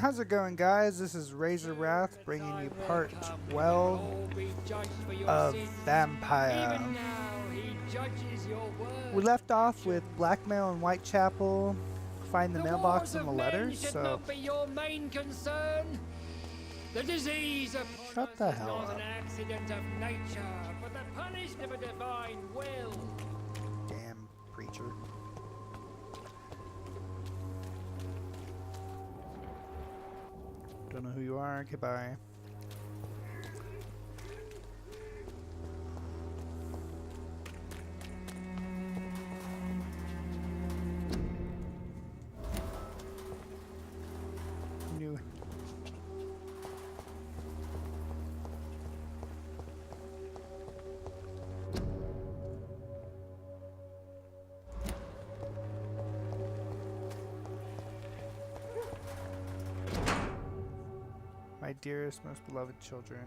How's it going, guys? This is Razor Wrath bringing you part 12 of Vampyr. We left off with Blackmail in Whitechapel, find the mailbox and the letters, so... The disease of Shut the hell was up. an accident of nature, but the punishment of a divine will. Damn preacher. Don't know who you are. Okay, bye. New. My dearest, most beloved children.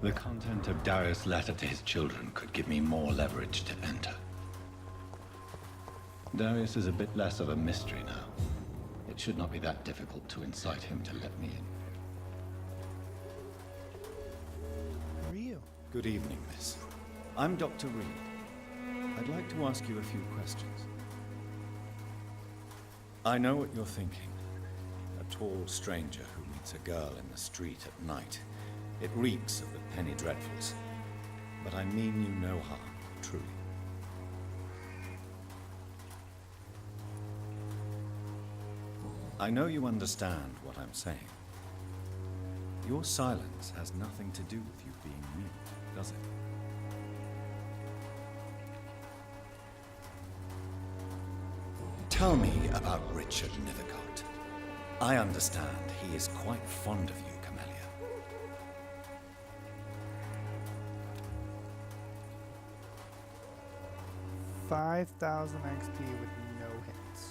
The content of Darius' letter to his children could give me more leverage to enter. Darius is a bit less of a mystery now. It should not be that difficult to incite him to let me in. Who are you? Good evening, miss. I'm Dr. Reed. I'd like to ask you a few questions. I know what you're thinking. A tall stranger who meets a girl in the street at night. It reeks of the penny dreadfuls. But I mean you no harm, truly. I know you understand what I'm saying. Your silence has nothing to do with you being mute, does it? Tell me about Richard Nethercott. I understand he is quite fond of you, Camellia. $5,000 XP with no hits.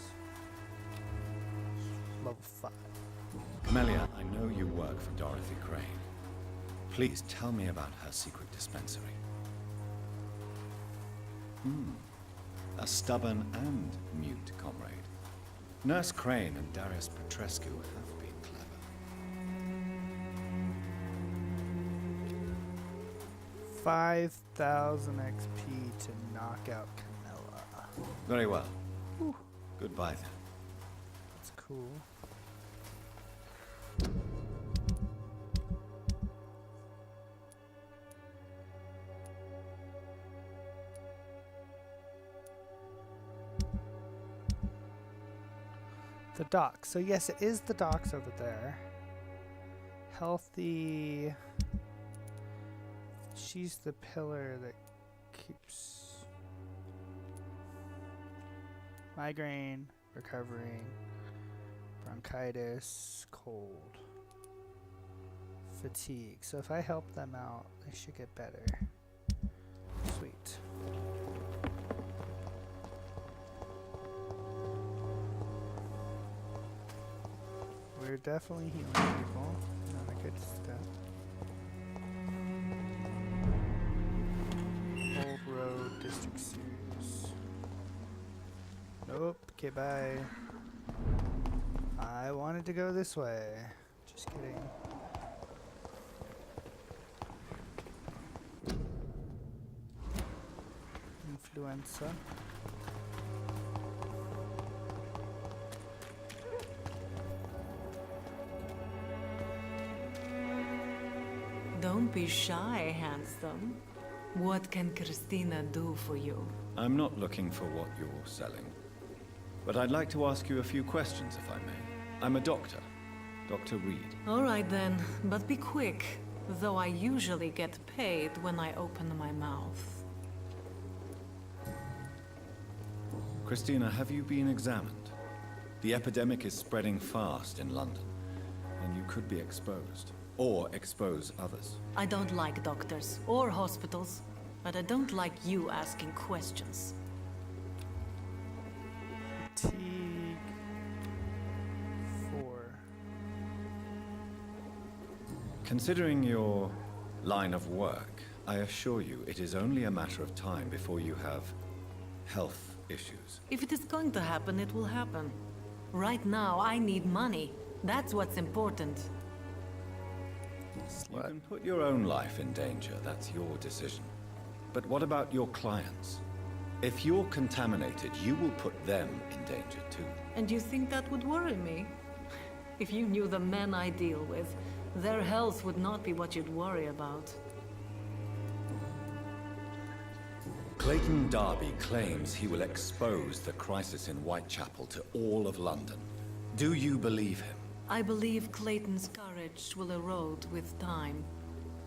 Level 5. Camellia, I know you work for Dorothy Crane. Please tell me about her secret dispensary. A stubborn and mute comrade. Nurse Crane and Darius Petrescu have been clever. 5,000 XP to knock out Camilla. Very well. Goodbye then. That's cool. The docks. So yes, it is the docks over there. Healthy. She's the pillar that keeps migraine, recovering, bronchitis, cold, fatigue. So if I help them out, they should get better. Sweet. We're definitely healing people. Not a good step. Old Road District Series. Nope. Okay, bye. I wanted to go this way. Just kidding. Influenza. Don't be shy, handsome. What can Christina do for you? I'm not looking for what you're selling. But I'd like to ask you a few questions, if I may. I'm a doctor. Dr. Reed. All right then, but be quick. Though I usually get paid when I open my mouth. Christina, have you been examined? The epidemic is spreading fast in London, and you could be exposed. Or expose others. I don't like doctors or hospitals, but I don't like you asking questions. Fatigue. 4. Considering your line of work, I assure you, it is only a matter of time before you have health issues. If it is going to happen, it will happen. Right now, I need money. That's what's important. You can put your own life in danger, that's your decision. But what about your clients? If you're contaminated, you will put them in danger too. And you think that would worry me? If you knew the men I deal with, their health would not be what you'd worry about. Clayton Darby claims he will expose the crisis in Whitechapel to all of London. Do you believe him? I believe Clayton's courage will erode with time,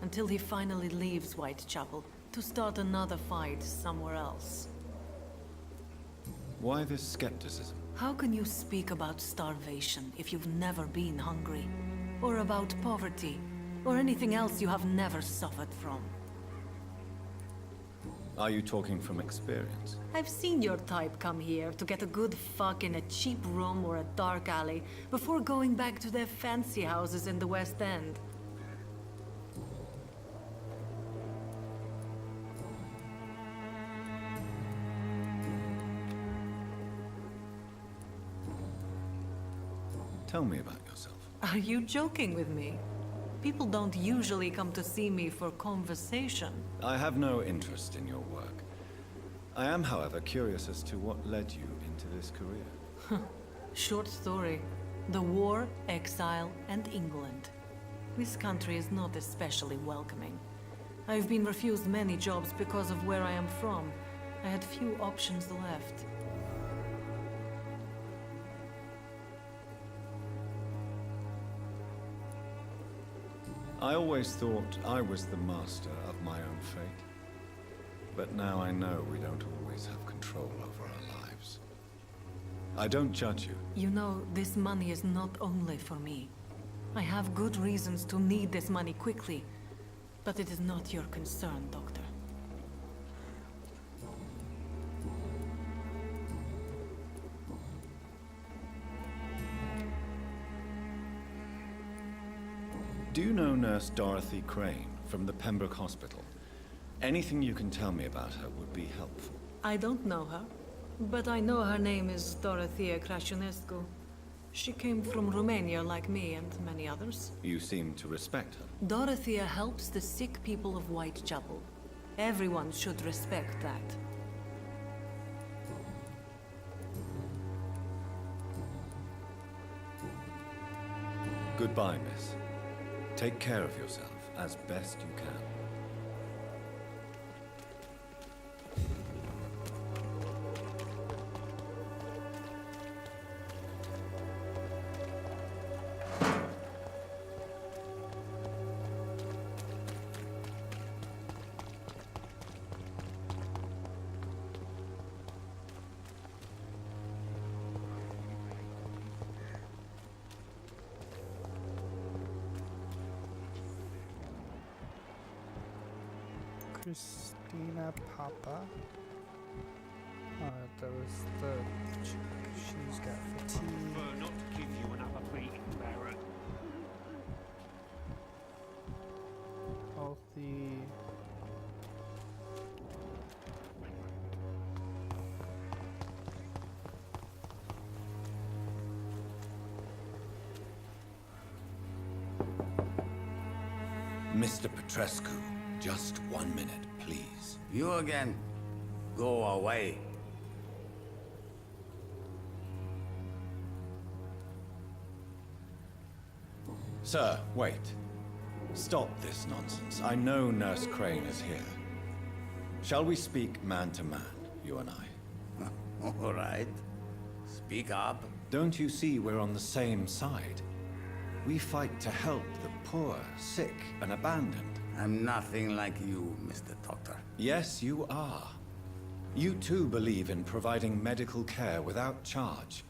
until he finally leaves Whitechapel to start another fight somewhere else. Why this skepticism? How can you speak about starvation if you've never been hungry? Or about poverty? Or anything else you have never suffered from? Are you talking from experience? I've seen your type come here to get a good fuck in a cheap room or a dark alley before going back to their fancy houses in the West End. Tell me about yourself. Are you joking with me? People don't usually come to see me for conversation. I have no interest in your work. I am, however, curious as to what led you into this career. Short story. The war, exile, and England. This country is not especially welcoming. I've been refused many jobs because of where I am from. I had few options left. I always thought I was the master of my own fate. But now I know we don't always have control over our lives. I don't judge you. You know, this money is not only for me. I have good reasons to need this money quickly, but it is not your concern, Doctor. Do you know Nurse Dorothy Crane from the Pembroke Hospital? Anything you can tell me about her would be helpful. I don't know her, but I know her name is Dorothea Crăciunescu. She came from Romania like me and many others. You seem to respect her. Dorothea helps the sick people of Whitechapel. Everyone should respect that. Goodbye, miss. Take care of yourself as best you can. Christina Papa. That was the chick. She's got fatigue. Prefer not to give you another beating, Barrett. Healthy. Mr. Petrescu, just 1 minute, please. You again? Go away. Sir, wait. Stop this nonsense. I know Nurse Crane is here. Shall we speak man to man, you and I? All right. Speak up. Don't you see we're on the same side? We fight to help the poor, sick, and abandoned. I'm nothing like you, Mr. Doctor. Yes, you are. You too believe in providing medical care without charge.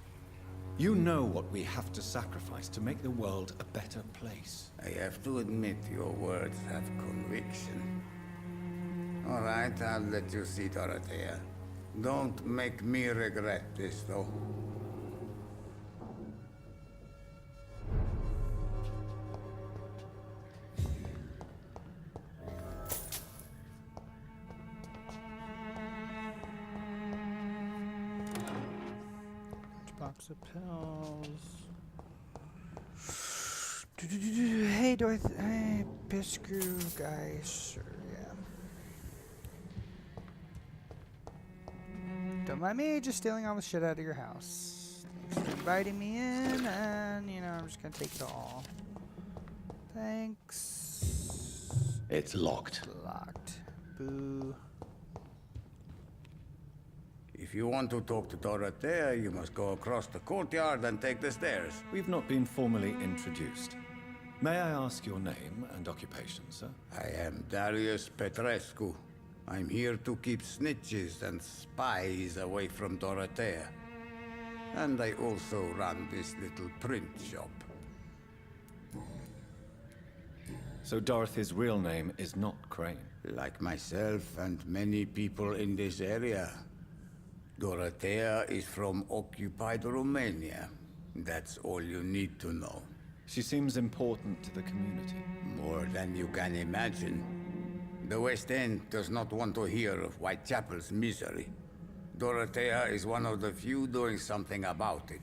You know what we have to sacrifice to make the world a better place. I have to admit your words have conviction. All right, I'll let you see, Dorothea. Don't make me regret this, though. of pills. Hey, Dorothy. Hey, Biscrew guys. Sure, yeah. Don't mind me just stealing all the shit out of your house. Thanks for inviting me in, and, you know, I'm just gonna take it all. Thanks. It's locked. Locked. Boo. If you want to talk to Dorothea, you must go across the courtyard and take the stairs. We've not been formally introduced. May I ask your name and occupation, sir? I am Darius Petrescu. I'm here to keep snitches and spies away from Dorothea. And I also run this little print shop. So Dorothy's real name is not Crane. Like myself and many people in this area, Dorothea is from occupied Romania. That's all you need to know. She seems important to the community. More than you can imagine. The West End does not want to hear of Whitechapel's misery. Dorothea is one of the few doing something about it.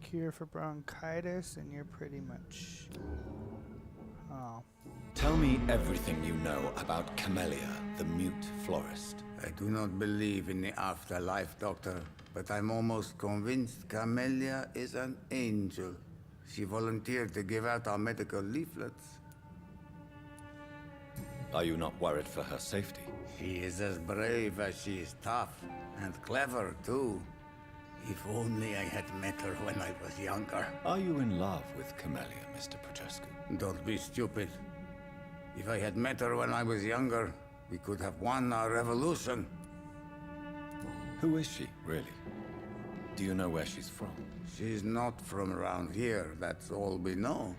Cure for bronchitis, and you're pretty much... Oh. Tell me everything you know about Camellia, the mute florist. I do not believe in the afterlife, Doctor, but I'm almost convinced Camellia is an angel. She volunteered to give out our medical leaflets. Are you not worried for her safety? She is as brave as she is tough, and clever, too. If only I had met her when I was younger. Are you in love with Camellia, Mr. Petrescu? Don't be stupid. If I had met her when I was younger, we could have won our revolution. Who is she, really? Do you know where she's from? She's not from around here, that's all we know.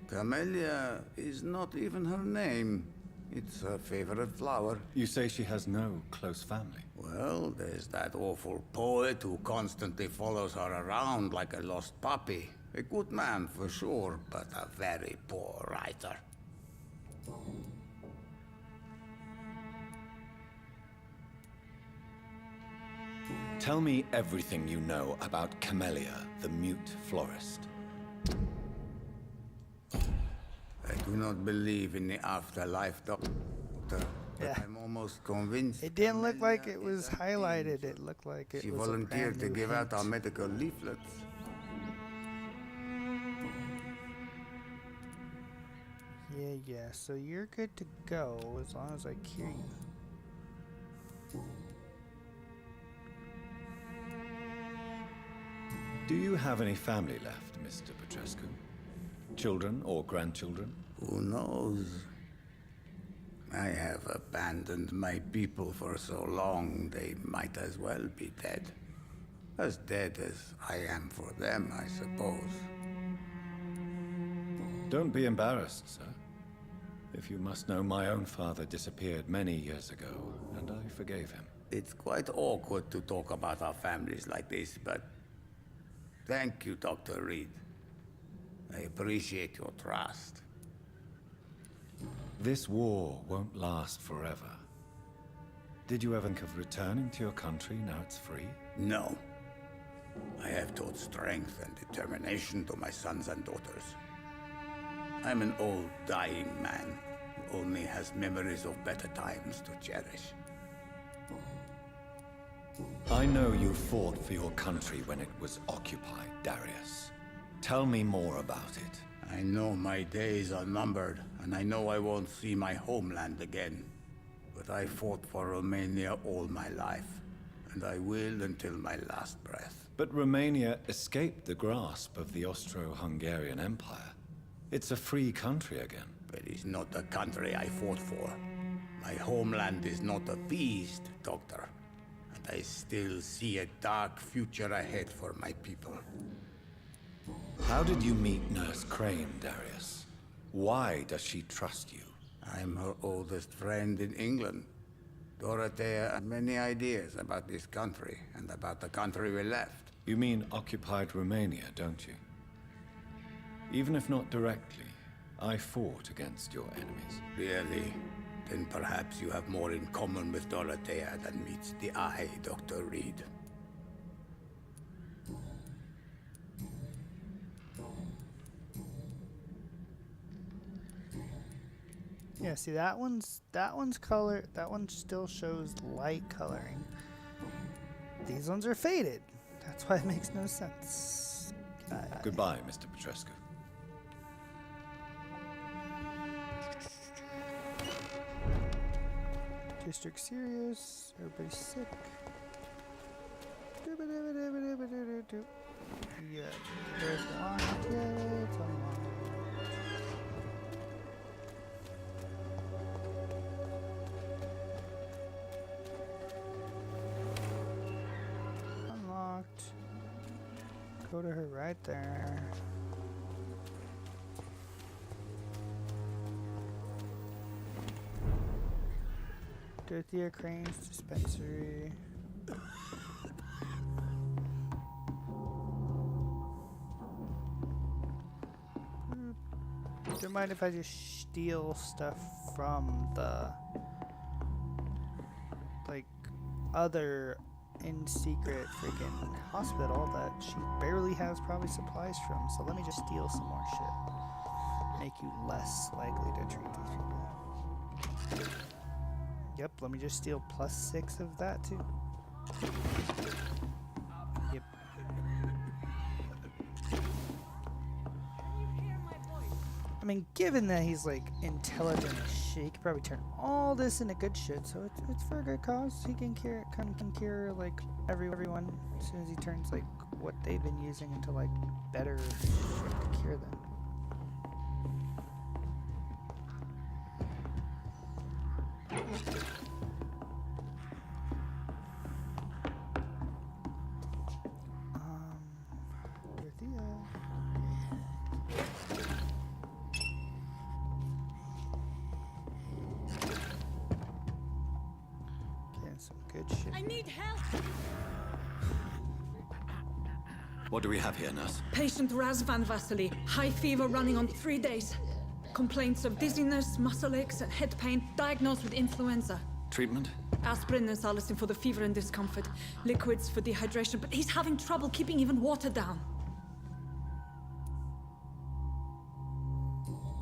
Camellia is not even her name. It's her favorite flower. You say she has no close family. Well, there's that awful poet who constantly follows her around like a lost puppy. A good man for sure, but a very poor writer. Tell me everything you know about Camellia, the mute florist. I do not believe in the afterlife, Doctor. But Yeah. I'm almost convinced. It didn't look like Camellia it was is an highlighted. angel. It looked like it She was volunteered a to brand new give out our hint. medical leaflets. Yeah. So you're good to go as long as I cure you. Do you have any family left, Mr. Petrescu? Children or grandchildren? Who knows? I have abandoned my people for so long, they might as well be dead. As dead as I am for them, I suppose. Don't be embarrassed, sir. If you must know, my own father disappeared many years ago, and I forgave him. It's quite awkward to talk about our families like this, but thank you, Dr. Reed. I appreciate your trust. This war won't last forever. Did you ever think of returning to your country now it's free? No. I have taught strength and determination to my sons and daughters. I'm an old, dying man who only has memories of better times to cherish. I know you fought for your country when it was occupied, Darius. Tell me more about it. I know my days are numbered, and I know I won't see my homeland again. But I fought for Romania all my life, and I will until my last breath. But Romania escaped the grasp of the Austro-Hungarian Empire. It's a free country again. But it's not the country I fought for. My homeland is not appeased, Doctor. And I still see a dark future ahead for my people. How did you meet Nurse Crane, Darius? Why does she trust you? I'm her oldest friend in England. Dorothea had many ideas about this country and about the country we left. You mean occupied Romania, don't you? Even if not directly, I fought against your enemies. Really? Then perhaps you have more in common with Dorothea than meets the eye, Dr. Reed. Yeah, see that one's color. That one still shows light coloring. These ones are faded. That's why it makes no sense. Goodbye, Mr. Petrescu. District serious. Everybody's sick. Yeah, there's one. Yeah, it's unlocked. Unlocked. Go to her right there. Dorothea Crane's dispensary. Don't mind if I just steal stuff from the other in secret freaking hospital that she barely has probably supplies from. So let me just steal some more shit. Make you less likely to treat these people. Yep, let me just steal +6 of that too. Yep. I mean, given that he's like intelligent as shit, he could probably turn all this into good shit. So it's for a good cause. He can cure like everyone as soon as he turns like what they've been using into like better shit to cure them. I need help! What do we have here, nurse? Patient Raz Van Vasily. High fever running on 3 days. Complaints of dizziness, muscle aches, and head pain. Diagnosed with influenza. Treatment? Aspirin and salicin for the fever and discomfort. Liquids for dehydration, but he's having trouble keeping even water down.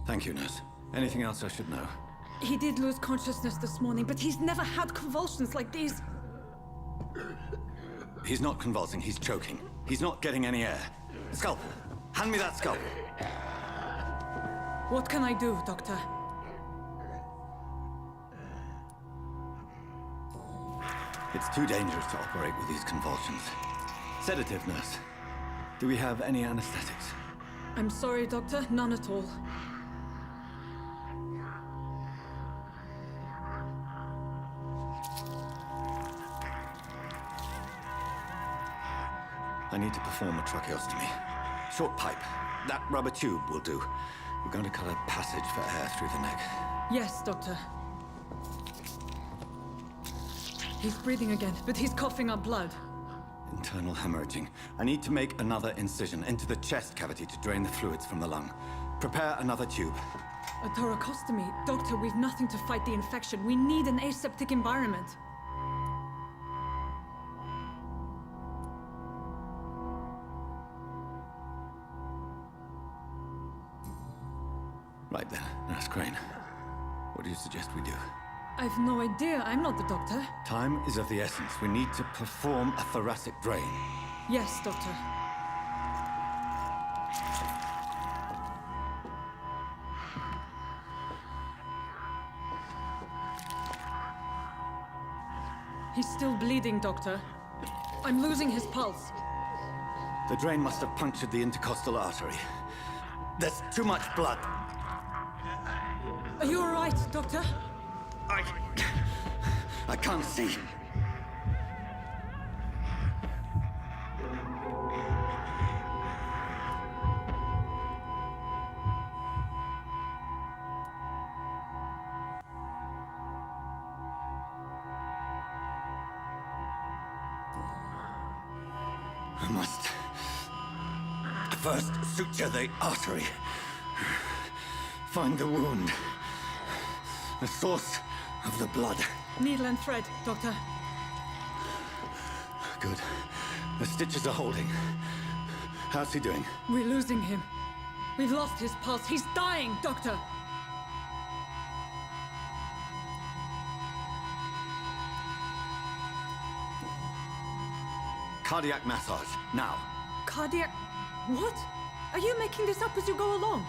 Thank you, nurse. Anything else I should know? He did lose consciousness this morning, but he's never had convulsions like these. He's not convulsing, he's choking. He's not getting any air. Scalpel! Hand me that scalpel! What can I do, Doctor? It's too dangerous to operate with these convulsions. Sedative, nurse. Do we have any anesthetics? I'm sorry, Doctor. None at all. I need to perform a tracheostomy. Short pipe. That rubber tube will do. We're going to cut a passage for air through the neck. Yes, Doctor. He's breathing again, but he's coughing up blood. Internal hemorrhaging. I need to make another incision into the chest cavity to drain the fluids from the lung. Prepare another tube. A thoracostomy? Doctor, we've nothing to fight the infection. We need an aseptic environment. Right then, Nurse Crane. What do you suggest we do? I've no idea. I'm not the doctor. Time is of the essence. We need to perform a thoracic drain. Yes, Doctor. He's still bleeding, Doctor. I'm losing his pulse. The drain must have punctured the intercostal artery. There's too much blood. Are you all right, Doctor? I can't see. I must first suture the artery. Find the wound. The source of the blood. Needle and thread, Doctor. Good. The stitches are holding. How's he doing? We're losing him. We've lost his pulse. He's dying, Doctor! Cardiac massage, now. Cardiac... What? Are you making this up as you go along?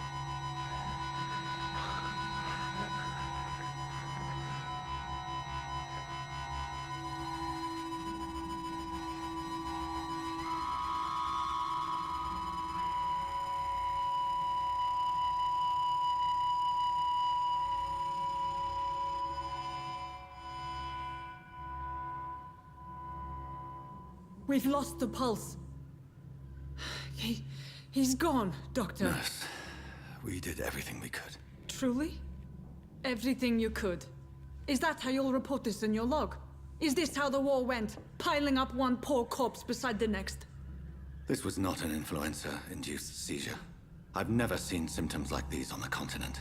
We've lost the pulse. He's gone, Doctor. Nurse, we did everything we could. Truly? Everything you could. Is that how you'll report this in your log? Is this how the war went? Piling up one poor corpse beside the next? This was not an influenza-induced seizure. I've never seen symptoms like these on the continent.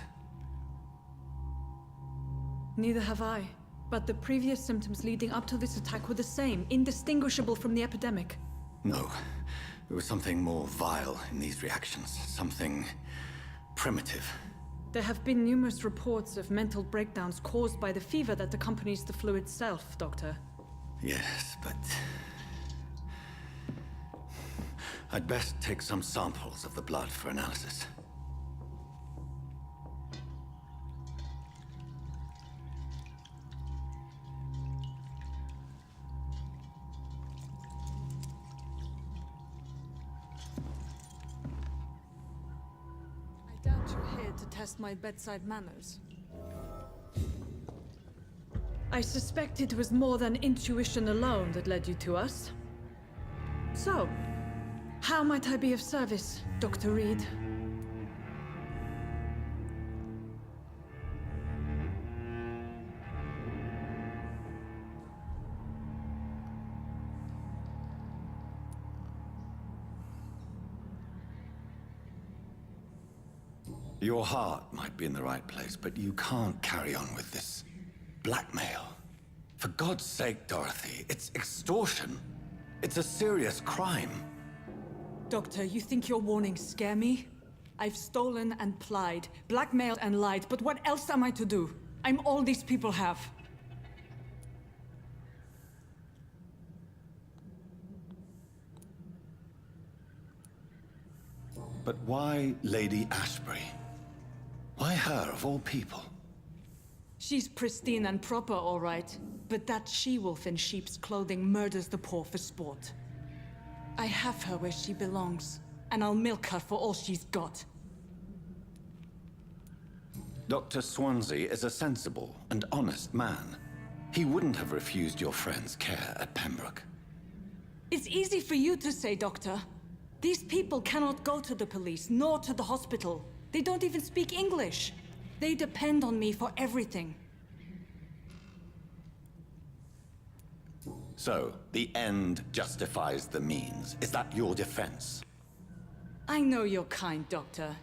Neither have I. But the previous symptoms leading up to this attack were the same, indistinguishable from the epidemic. No. There was something more vile in these reactions. Something primitive. There have been numerous reports of mental breakdowns caused by the fever that accompanies the flu itself, Doctor. Yes, but... I'd best take some samples of the blood for analysis. I doubt you're here to test my bedside manners. I suspect it was more than intuition alone that led you to us. So, how might I be of service, Dr. Reed? Your heart might be in the right place, but you can't carry on with this blackmail. For God's sake, Dorothy, it's extortion. It's a serious crime. Doctor, you think your warnings scare me? I've stolen and plied, blackmailed and lied, but what else am I to do? I'm all these people have. But why Lady Ashbury? Why her, of all people? She's pristine and proper, all right. But that she-wolf in sheep's clothing murders the poor for sport. I have her where she belongs, and I'll milk her for all she's got. Dr. Swansea is a sensible and honest man. He wouldn't have refused your friend's care at Pembroke. It's easy for you to say, Doctor. These people cannot go to the police, nor to the hospital. They don't even speak English. They depend on me for everything. So, the end justifies the means. Is that your defense? I know you're kind, Doctor.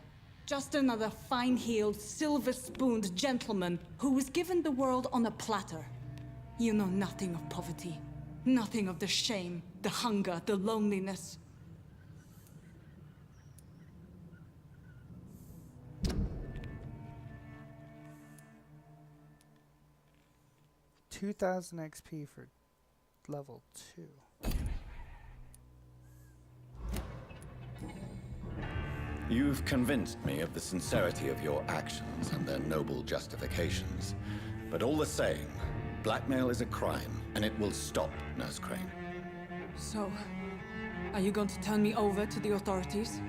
Just another fine-heeled, silver-spooned gentleman who was given the world on a platter. You know nothing of poverty. Nothing of the shame, the hunger, the loneliness. 2,000 XP for level 2. You've convinced me of the sincerity of your actions and their noble justifications. But all the same, blackmail is a crime, and it will stop, Nurse Crane. So, are you going to turn me over to the authorities?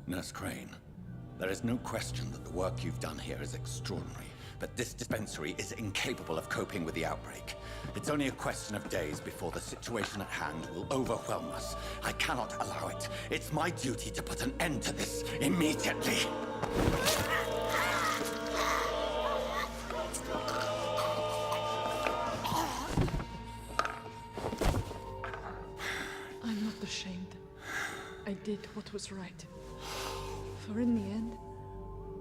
Nurse Crane, there is no question that the work you've done here is extraordinary. but this dispensary is incapable of coping with the outbreak. It's only a question of days before the situation at hand will overwhelm us. I cannot allow it. It's my duty to put an end to this immediately. I'm not ashamed. I did what was right. For in the end,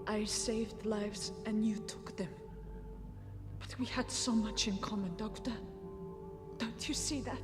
I saved lives and you took them. But we had so much in common, Doctor. Don't you see that?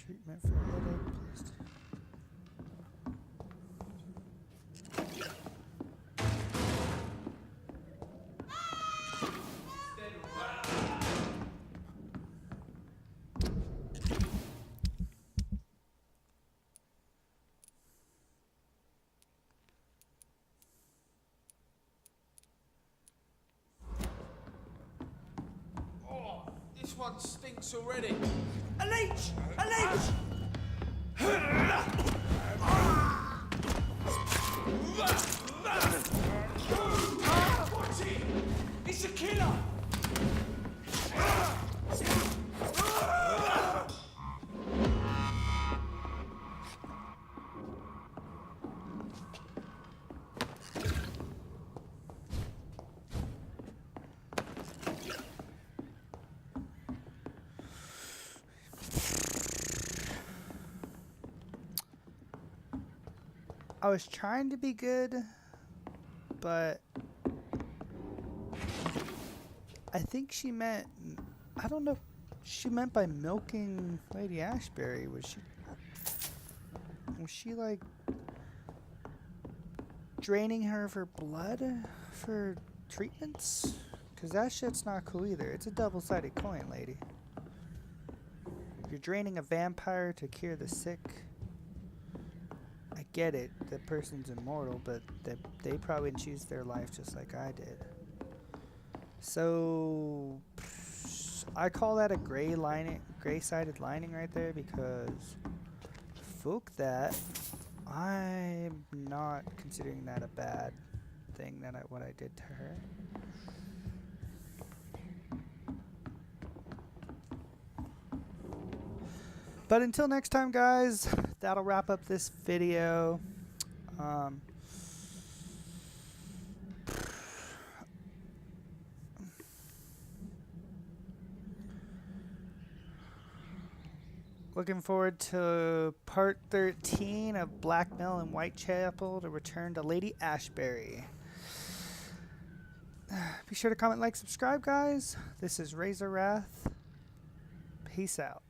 Treatment for headache, please. Oh, this one stinks already. A leech! A leech! What's it? It's a killer! I was trying to be good, but I think she meant, I don't know, she meant by milking Lady Ashbury. Was she like draining her for blood for treatments? Because that shit's not cool either. It's a double-sided coin, lady. If you're draining a vampire to cure the sick, I get it, the person's immortal, but they probably choose their life just like I did. So I call that a gray-sided lining right there, because fuck that. I'm not considering that a bad thing that what I did to her. But until next time, guys, that'll wrap up this video. Looking forward to part 13 of Blackmail in Whitechapel to return to Lady Ashbury. Be sure to comment, like, subscribe, guys. This is Razor Wrath. Peace out.